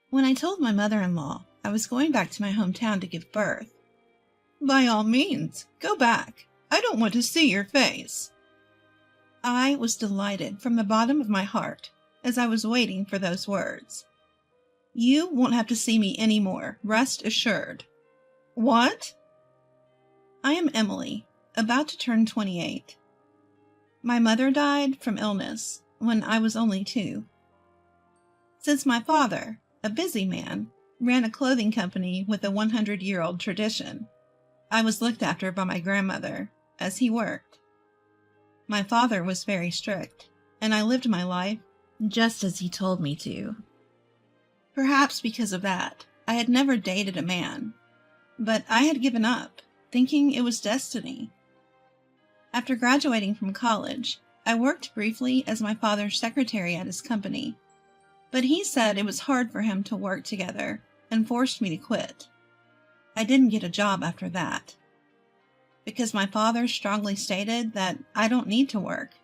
When I told my mother-in-law I was going back to my hometown to give birth, "By all means, go back. I don't want to see your face." I was delighted from the bottom of my heart as I was waiting for those words. "You won't have to see me any more, rest assured." "What?" "I am Emily, about to turn 28. My mother died from illness when I was only 2. Since my father, a busy man, ran a clothing company with a 100-year-old tradition, I was looked after by my grandmother as he worked. My father was very strict, and I lived my life just as he told me to. Perhaps because of that, I had never dated a man, but I had given up, thinking it was destiny. After graduating from college, I worked briefly as my father's secretary at his company, but he said it was hard for him to work together and forced me to quit. I didn't get a job after that, because my father strongly stated that I don't need to work.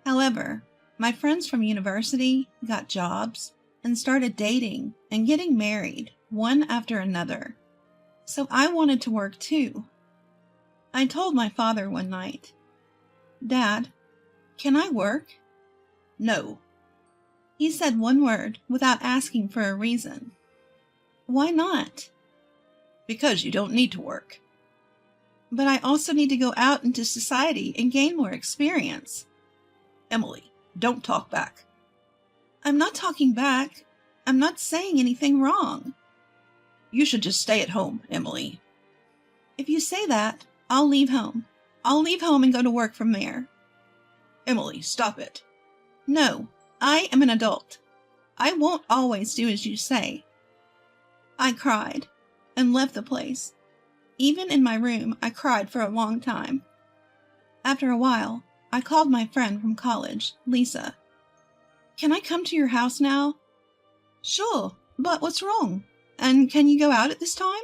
However, my friends from university got jobs and started dating and getting married one after another, so I wanted to work too. I told my father one night, "Dad, can I work?" "No." He said one word without asking for a reason. "Why not?" "Because you don't need to work." "But I also need to go out into society and gain more experience." "Emily, don't talk back." "I'm not talking back. I'm not saying anything wrong." "You should just stay at home, Emily." "If you say that, I'll leave home. I'll leave home and go to work from there." "Emily, stop it." "No, I am an adult. I won't always do as you say." I cried and left the place. Even in my room, I cried for a long time. After a while, I called my friend from college, Lisa. "Can I come to your house now?" "Sure, but what's wrong? And can you go out at this time?"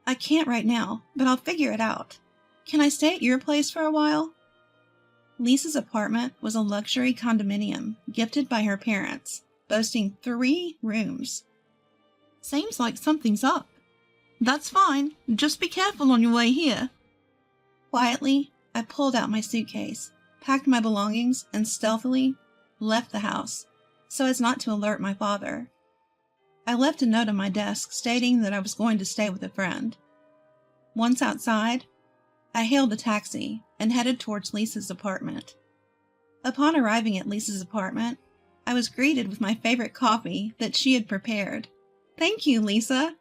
"I can't right now, but I'll figure it out. Can I stay at your place for a while?" Lisa's apartment was a luxury condominium gifted by her parents, boasting 3 rooms. "Seems like something's up." "That's fine. Just be careful on your way here." Quietly, I pulled out my suitcase, packed my belongings, and stealthily left the house, so as not to alert my father. I left a note on my desk stating that I was going to stay with a friend. Once outside, I hailed a taxi and headed towards Lisa's apartment. Upon arriving at Lisa's apartment, I was greeted with my favorite coffee that she had prepared. "Thank you, Lisa."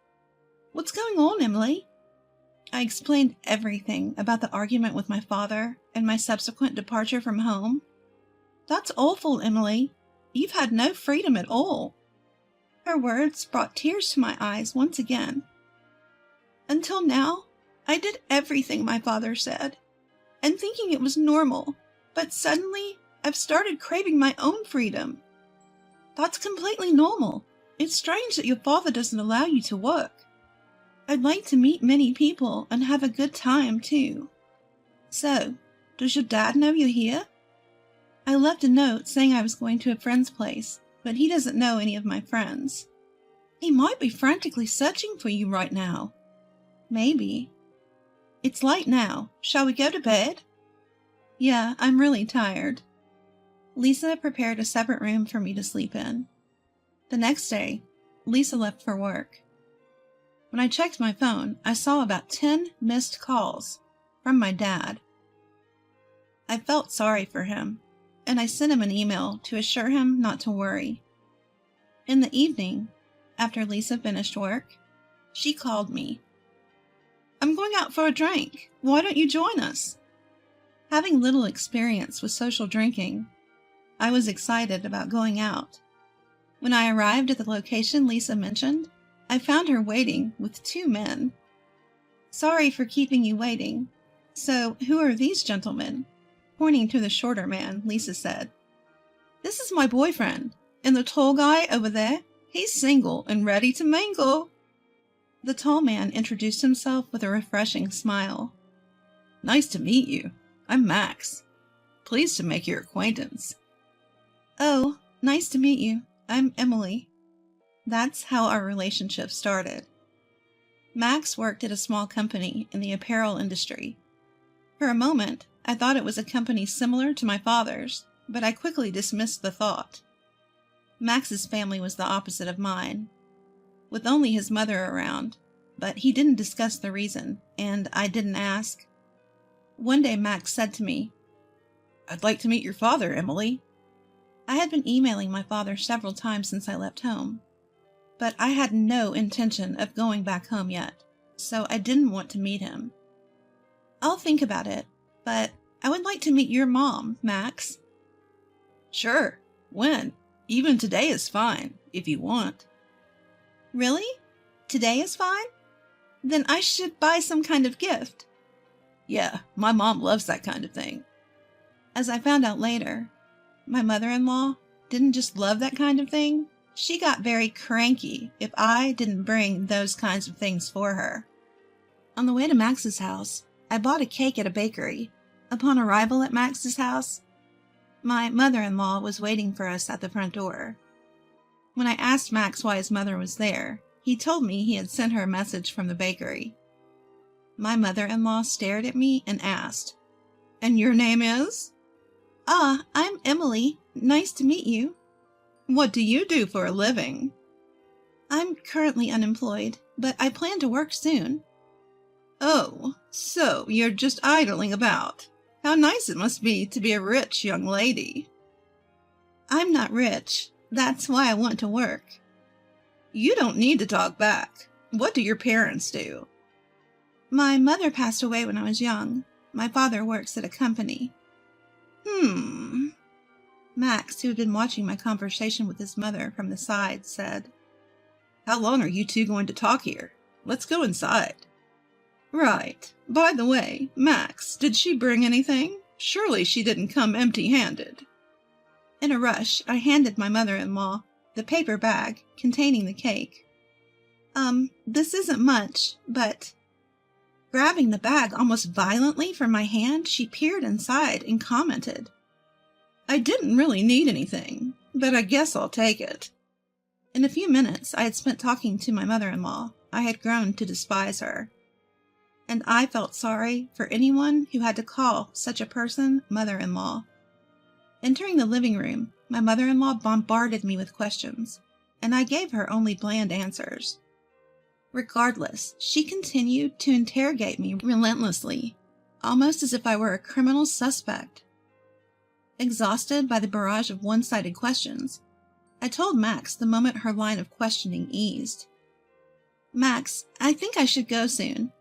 "What's going on, Emily?" I explained everything about the argument with my father and my subsequent departure from home. "That's awful, Emily. You've had no freedom at all." Her words brought tears to my eyes once again. "Until now, I did everything my father said, and thinking it was normal, but suddenly I've started craving my own freedom." "That's completely normal. It's strange that your father doesn't allow you to work." "I'd like to meet many people and have a good time, too." "So, does your dad know you're here?" "I left a note saying I was going to a friend's place, but he doesn't know any of my friends." "He might be frantically searching for you right now." "Maybe." "It's late now. Shall we go to bed?" "Yeah, I'm really tired." Lisa prepared a separate room for me to sleep in. The next day, Lisa left for work. When I checked my phone, I saw about 10 missed calls from my dad. I felt sorry for him, and I sent him an email to assure him not to worry. In the evening, after Lisa finished work, she called me. "I'm going out for a drink. Why don't you join us?" Having little experience with social drinking, I was excited about going out. When I arrived at the location Lisa mentioned, I found her waiting with 2 men. "Sorry for keeping you waiting. So, who are these gentlemen?" Pointing to the shorter man, Lisa said. "This is my boyfriend, and the tall guy over there, he's single and ready to mingle." The tall man introduced himself with a refreshing smile. "Nice to meet you. I'm Max. Pleased to make your acquaintance." "Oh, nice to meet you. I'm Emily." That's how our relationship started. Max worked at a small company in the apparel industry. For a moment, I thought it was a company similar to my father's, but I quickly dismissed the thought. Max's family was the opposite of mine, with only his mother around, but he didn't discuss the reason, and I didn't ask. One day Max said to me, "I'd like to meet your father, Emily." I had been emailing my father several times since I left home, but I had no intention of going back home yet, so I didn't want to meet him. "I'll think about it, but I would like to meet your mom, Max." "Sure. When? Even today is fine, if you want." "Really? Today is fine? Then I should buy some kind of gift." "Yeah, my mom loves that kind of thing." As I found out later, my mother-in-law didn't just love that kind of thing. She got very cranky if I didn't bring those kinds of things for her. On the way to Max's house, I bought a cake at a bakery. Upon arrival at Max's house, my mother-in-law was waiting for us at the front door. When I asked Max why his mother was there, he told me he had sent her a message from the bakery. My mother-in-law stared at me and asked, "And your name is?" "Ah, I'm Emily. Nice to meet you." "What do you do for a living?" "I'm currently unemployed, but I plan to work soon." "Oh, so you're just idling about. How nice it must be to be a rich young lady." "I'm not rich. That's why I want to work." "You don't need to talk back. What do your parents do?" "My mother passed away when I was young. My father works at a company." Max, who had been watching my conversation with his mother from the side, said, "How long are you two going to talk here? Let's go inside." "Right. By the way, Max, did she bring anything? Surely she didn't come empty-handed." In a rush, I handed my mother-in-law the paper bag containing the cake. This isn't much, but..." Grabbing the bag almost violently from my hand, she peered inside and commented, "I didn't really need anything, but I guess I'll take it." In a few minutes I had spent talking to my mother-in-law. I had grown to despise her, and I felt sorry for anyone who had to call such a person mother-in-law. Entering the living room, my mother-in-law bombarded me with questions, and I gave her only bland answers. Regardless, she continued to interrogate me relentlessly, almost as if I were a criminal suspect. Exhausted by the barrage of one-sided questions, I told Max the moment her line of questioning eased. "Max, I think I should go soon."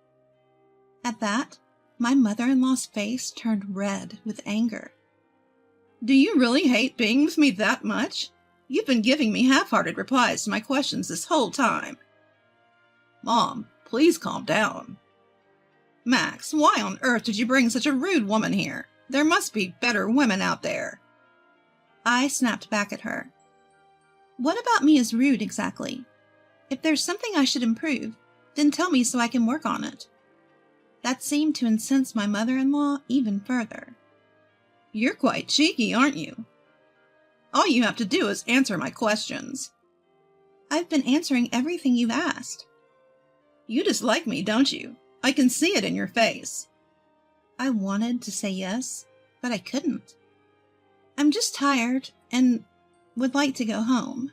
At that, my mother-in-law's face turned red with anger. "Do you really hate being with me that much? You've been giving me half-hearted replies to my questions this whole time." "Mom, please calm down." "Max, why on earth did you bring such a rude woman here? There must be better women out there." I snapped back at her. "What about me is rude exactly? If there's something I should improve, then tell me so I can work on it." That seemed to incense my mother-in-law even further. "You're quite cheeky, aren't you? All you have to do is answer my questions." "I've been answering everything you've asked." "You dislike me, don't you? I can see it in your face." I wanted to say yes, but I couldn't. "I'm just tired and would like to go home."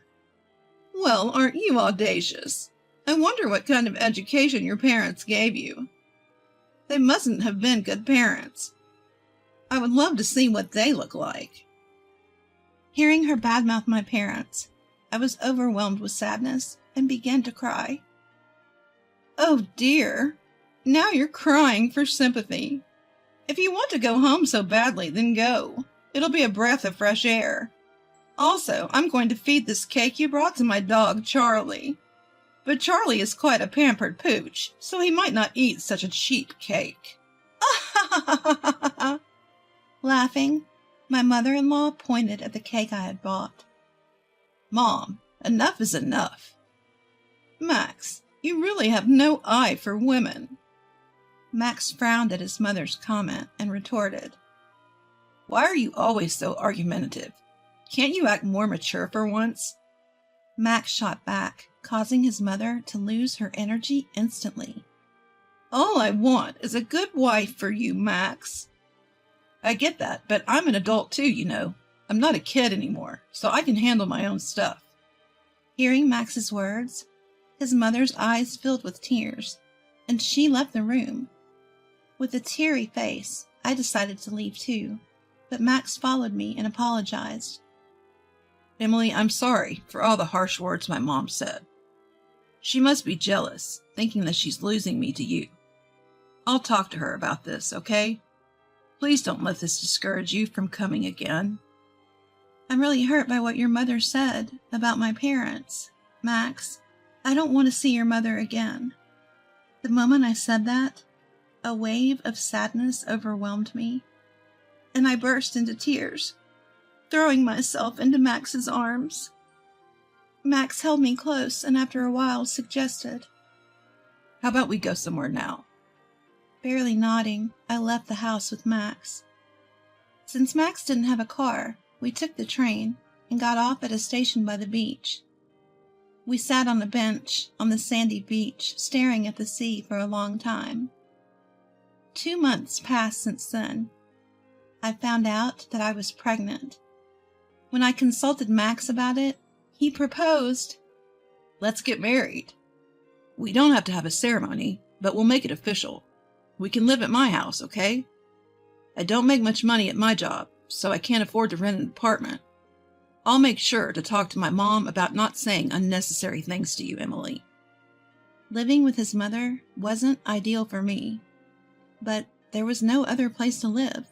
"Well, aren't you audacious? I wonder what kind of education your parents gave you. They mustn't have been good parents. I would love to see what they look like." Hearing her badmouth my parents, I was overwhelmed with sadness and began to cry. "Oh dear, now you're crying for sympathy. If you want to go home so badly, then go. It'll be a breath of fresh air. Also, I'm going to feed this cake you brought to my dog, Charlie. But Charlie is quite a pampered pooch, so he might not eat such a cheap cake." Laughing, my mother-in-law pointed at the cake I had bought. "Mom, enough is enough. Max, you really have no eye for women." Max frowned at his mother's comment and retorted, "Why are you always so argumentative? Can't you act more mature for once?" Max shot back, causing his mother to lose her energy instantly. All I want is a good wife for you, Max. I get that, but I'm an adult too, you know. I'm not a kid anymore, so I can handle my own stuff. Hearing Max's words, his mother's eyes filled with tears, and she left the room. With a teary face, I decided to leave too, but Max followed me and apologized. Emily, I'm sorry for all the harsh words my mom said. She must be jealous, thinking that she's losing me to you. I'll talk to her about this, okay? Please don't let this discourage you from coming again. I'm really hurt by what your mother said about my parents. Max, I don't want to see your mother again. The moment I said that, a wave of sadness overwhelmed me, and I burst into tears, throwing myself into Max's arms. Max held me close and after a while suggested, "How about we go somewhere now?" Barely nodding, I left the house with Max. Since Max didn't have a car, we took the train and got off at a station by the beach. We sat on a bench on the sandy beach, staring at the sea for a long time. 2 months passed since then. I found out that I was pregnant. When I consulted Max about it, he proposed. Let's get married. We don't have to have a ceremony, but we'll make it official. We can live at my house, okay? I don't make much money at my job, so I can't afford to rent an apartment. I'll make sure to talk to my mom about not saying unnecessary things to you, Emily. Living with his mother wasn't ideal for me, but there was no other place to live.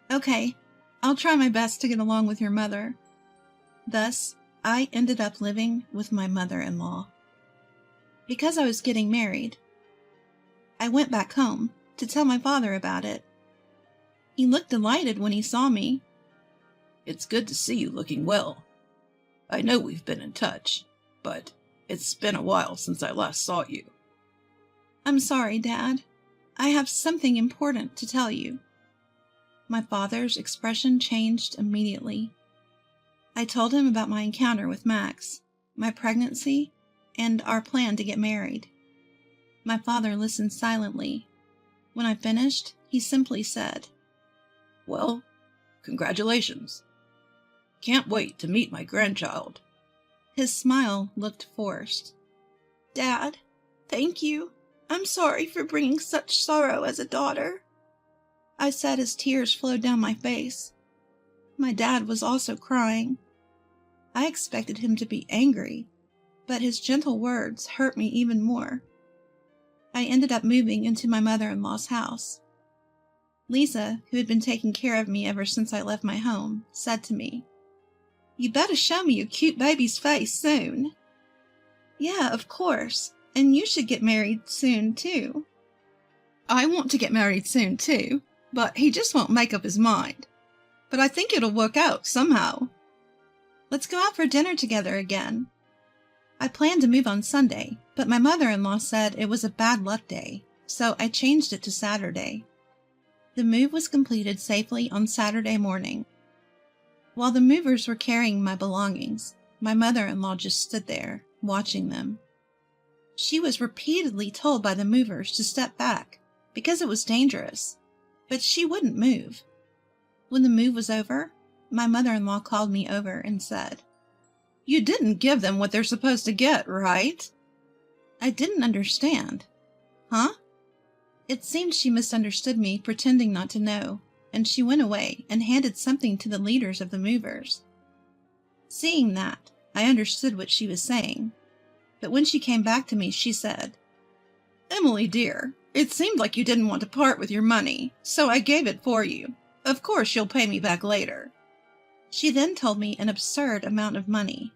Okay, I'll try my best to get along with your mother. Thus, I ended up living with my mother-in-law. Because I was getting married, I went back home to tell my father about it. He looked delighted when he saw me. It's good to see you looking well. I know we've been in touch, but it's been a while since I last saw you. I'm sorry, Dad. I have something important to tell you. My father's expression changed immediately. I told him about my encounter with Max, my pregnancy, and our plan to get married. My father listened silently. When I finished, he simply said, "Well, congratulations. Can't wait to meet my grandchild." His smile looked forced. Dad, thank you. I'm sorry for bringing such sorrow as a daughter, I said as tears flowed down my face. My dad was also crying. I expected him to be angry, but his gentle words hurt me even more. I ended up moving into my mother-in-law's house. Lisa, who had been taking care of me ever since I left my home, said to me, "You better show me your cute baby's face soon." Yeah, of course, and you should get married soon, too. I want to get married soon, too, but he just won't make up his mind. But I think it'll work out somehow. Let's go out for dinner together again. I planned to move on Sunday, but my mother-in-law said it was a bad luck day, so I changed it to Saturday. The move was completed safely on Saturday morning. While the movers were carrying my belongings, my mother-in-law just stood there, watching them. She was repeatedly told by the movers to step back, because it was dangerous, but she wouldn't move. When the move was over, my mother-in-law called me over and said, "You didn't give them what they're supposed to get, right?" I didn't understand. Huh? It seemed she misunderstood me, pretending not to know, and she went away and handed something to the leaders of the movers. Seeing that, I understood what she was saying, but when she came back to me, she said, "Emily, dear, it seemed like you didn't want to part with your money, so I gave it for you. Of course you'll pay me back later." She then told me an absurd amount of money.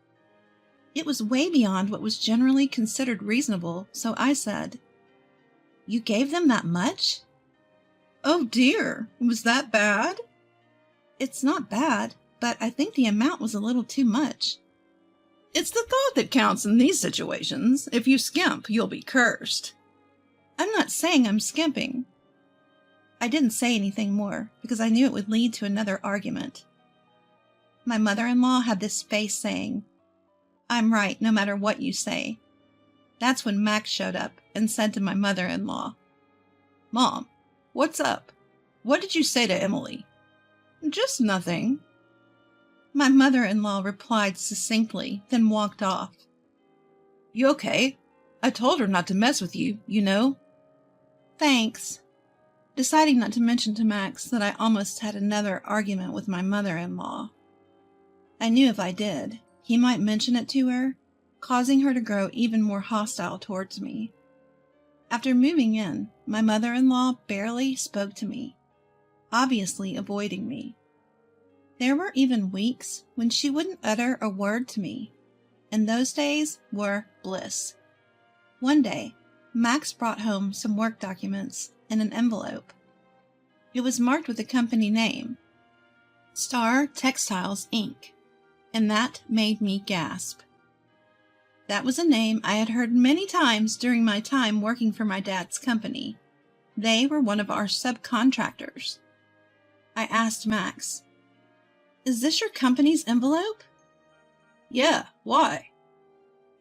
It was way beyond what was generally considered reasonable, so I said, "You gave them that much?" "Oh dear, was that bad?" "It's not bad, but I think the amount was a little too much." "It's the thought that counts in these situations. If you skimp, you'll be cursed." "I'm not saying I'm skimping." I didn't say anything more because I knew it would lead to another argument. My mother-in-law had this face saying, I'm right no matter what you say. That's when Max showed up and said to my mother-in-law, Mom, what's up? What did you say to Emily? Just nothing. My mother-in-law replied succinctly, then walked off. You okay? I told her not to mess with you, you know. Thanks. Deciding not to mention to Max that I almost had another argument with my mother-in-law. I knew if I did, he might mention it to her, causing her to grow even more hostile towards me. After moving in, my mother-in-law barely spoke to me, obviously avoiding me. There were even weeks when she wouldn't utter a word to me, and those days were bliss. One day, Max brought home some work documents in an envelope. It was marked with the company name, Star Textiles, Inc., and that made me gasp. That was a name I had heard many times during my time working for my dad's company. They were one of our subcontractors. I asked Max, "Is this your company's envelope?" Yeah, why?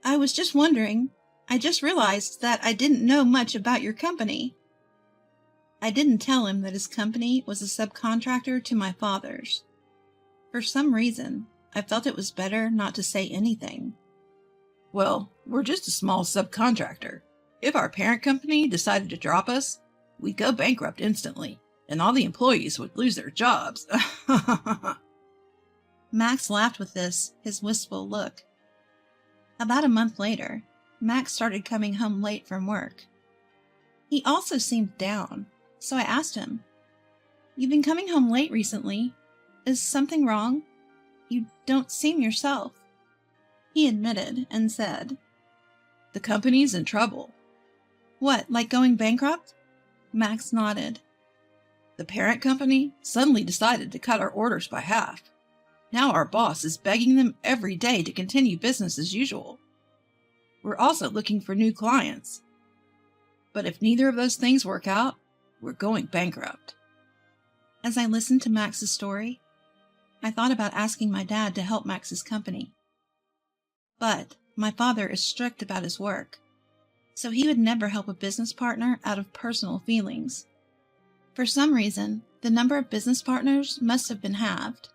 I was just wondering. I just realized that I didn't know much about your company. I didn't tell him that his company was a subcontractor to my father's. For some reason, I felt it was better not to say anything. Well, we're just a small subcontractor. If our parent company decided to drop us, we'd go bankrupt instantly, and all the employees would lose their jobs. Max laughed with his wistful look. About a month later, Max started coming home late from work. He also seemed down, so I asked him, "You've been coming home late recently. Is something wrong? You don't seem yourself." He admitted and said, "The company's in trouble." "What, like going bankrupt?" Max nodded. "The parent company suddenly decided to cut our orders by half. Now our boss is begging them every day to continue business as usual. We're also looking for new clients. But if neither of those things work out, we're going bankrupt." As I listened to Max's story, I thought about asking my dad to help Max's company. But my father is strict about his work, so he would never help a business partner out of personal feelings. For some reason, the number of business partners must have been halved.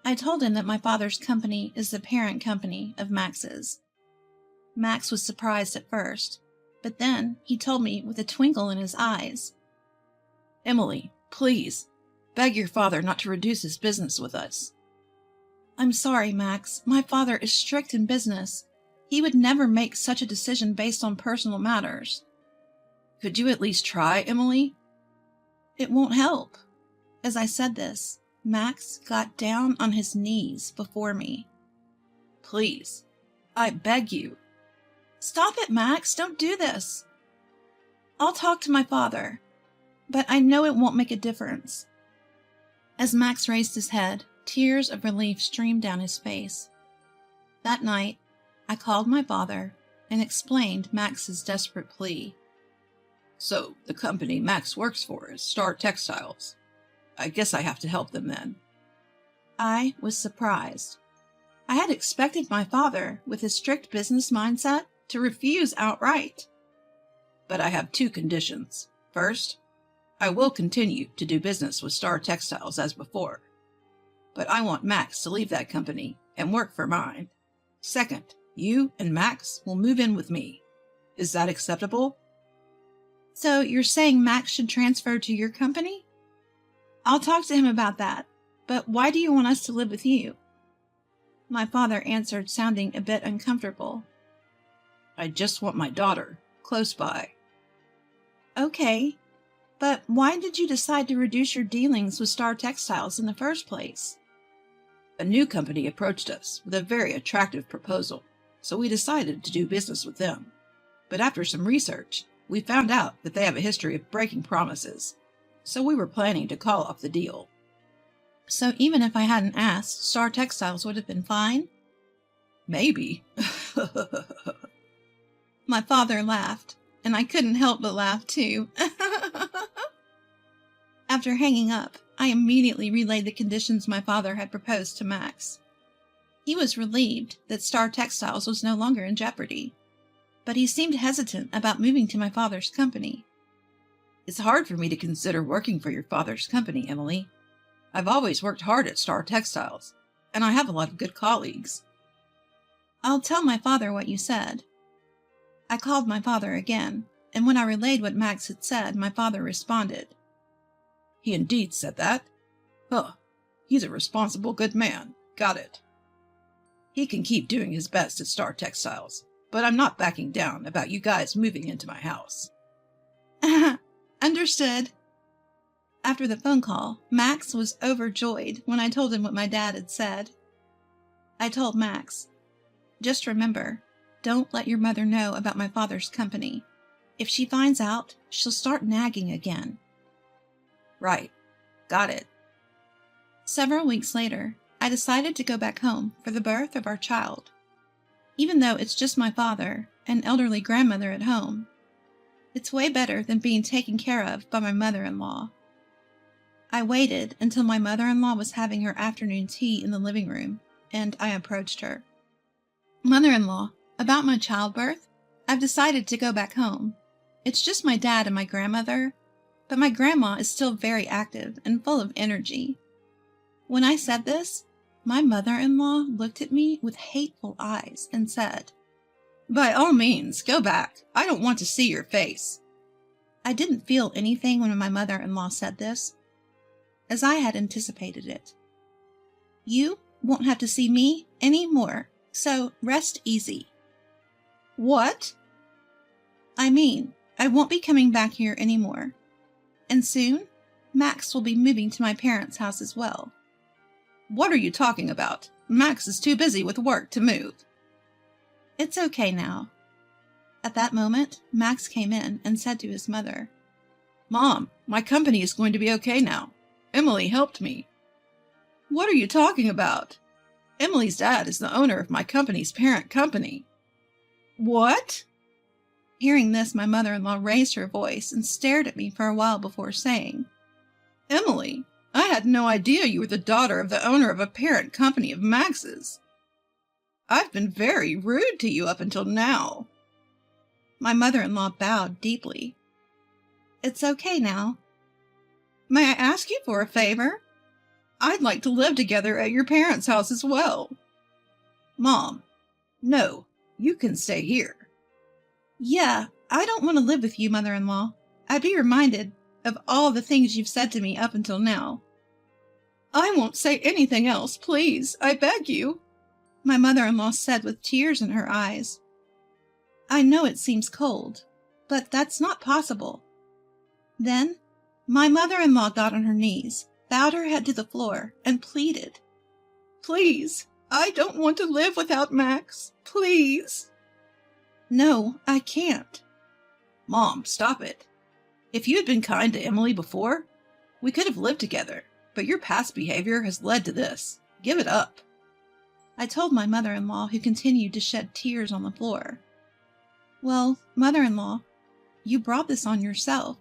I told him that my father's company is the parent company of Max's. Max was surprised at first, but then he told me with a twinkle in his eyes, "Emily, please, beg your father not to reduce his business with us." "I'm sorry, Max. My father is strict in business. He would never make such a decision based on personal matters." "Could you at least try, Emily?" "It won't help." As I said this, Max got down on his knees before me. "Please, I beg you." "Stop it, Max. Don't do this." "I'll talk to my father, but I know it won't make a difference." As Max raised his head, tears of relief streamed down his face. That night, I called my father and explained Max's desperate plea. "So, the company Max works for is Star Textiles. I guess I have to help them then." I was surprised. I had expected my father, with his strict business mindset, to refuse outright. "But I have two conditions. First, I will continue to do business with Star Textiles as before. But I want Max to leave that company and work for mine. Second, you and Max will move in with me. Is that acceptable?" "So you're saying Max should transfer to your company?" "I'll talk to him about that, but why do you want us to live with you?" My father answered, sounding a bit uncomfortable. "I just want my daughter close by." "Okay, but why did you decide to reduce your dealings with Star Textiles in the first place?" "A new company approached us with a very attractive proposal, so we decided to do business with them. But after some research, we found out that they have a history of breaking promises, so we were planning to call off the deal." "So even if I hadn't asked, Star Textiles would have been fine?" "Maybe." My father laughed, and I couldn't help but laugh too. After hanging up, I immediately relayed the conditions my father had proposed to Max. He was relieved that Star Textiles was no longer in jeopardy, but he seemed hesitant about moving to my father's company. It's hard for me to consider working for your father's company, Emily. I've always worked hard at Star Textiles, and I have a lot of good colleagues. I'll tell my father what you said. I called my father again, and when I relayed what Max had said, my father responded. He indeed said that? Huh. He's a responsible good man. Got it. He can keep doing his best at Star Textiles, but I'm not backing down about you guys moving into my house. Understood. After the phone call, Max was overjoyed when I told him what my dad had said. I told Max, just remember, don't let your mother know about my father's company. If she finds out, she'll start nagging again. Right. Got it. Several weeks later, I decided to go back home for the birth of our child. Even though it's just my father and elderly grandmother at home, it's way better than being taken care of by my mother-in-law. I waited until my mother-in-law was having her afternoon tea in the living room, and I approached her. Mother-in-law, about my childbirth, I've decided to go back home. It's just my dad and my grandmother, but my grandma is still very active and full of energy. When I said this, my mother-in-law looked at me with hateful eyes and said, By all means, go back. I don't want to see your face. I didn't feel anything when my mother-in-law said this, as I had anticipated it. You won't have to see me any more, so rest easy. What? I mean, I won't be coming back here anymore. And soon, Max will be moving to my parents' house as well. What are you talking about? Max is too busy with work to move. It's okay now. At that moment, Max came in and said to his mother, Mom, my company is going to be okay now. Emily helped me. What are you talking about? Emily's dad is the owner of my company's parent company. What? Hearing this, my mother-in-law raised her voice and stared at me for a while before saying, Emily, I had no idea you were the daughter of the owner of a parent company of Max's. I've been very rude to you up until now. My mother-in-law bowed deeply. It's okay now. May I ask you for a favor? I'd like to live together at your parents' house as well. Mom, no, you can stay here. Yeah, I don't want to live with you, mother-in-law. I'd be reminded of all the things you've said to me up until now. I won't say anything else, please. I beg you. My mother-in-law said with tears in her eyes. I know it seems cold, but that's not possible. Then, my mother-in-law got on her knees, bowed her head to the floor, and pleaded. Please, I don't want to live without Max. Please. No, I can't. Mom, stop it. If you had been kind to Emily before, we could have lived together, but your past behavior has led to this. Give it up. I told my mother-in-law, who continued to shed tears on the floor. Well, mother-in-law, you brought this on yourself.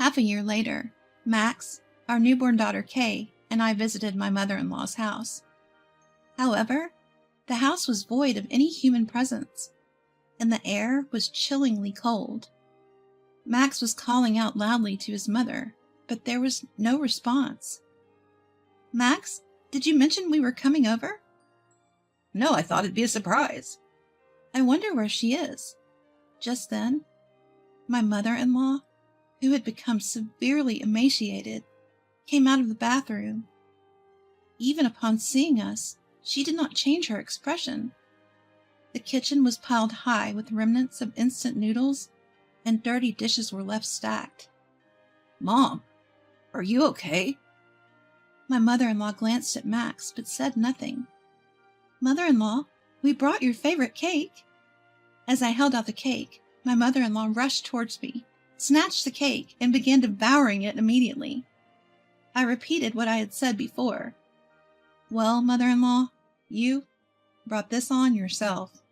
Half a year later, Max, our newborn daughter Kay, and I visited my mother-in-law's house. However, the house was void of any human presence, and the air was chillingly cold. Max was calling out loudly to his mother, but there was no response. Max, did you mention we were coming over? No, I thought it'd be a surprise. I wonder where she is. Just then, my mother-in-law, who had become severely emaciated, came out of the bathroom. Even upon seeing us, she did not change her expression. The kitchen was piled high with remnants of instant noodles, and dirty dishes were left stacked. Mom, are you okay? My mother-in-law glanced at Max, but said nothing. Mother-in-law, we brought your favorite cake. As I held out the cake, my mother-in-law rushed towards me, snatched the cake, and began devouring it immediately. I repeated what I had said before. Well, mother-in-law, you brought this on yourself.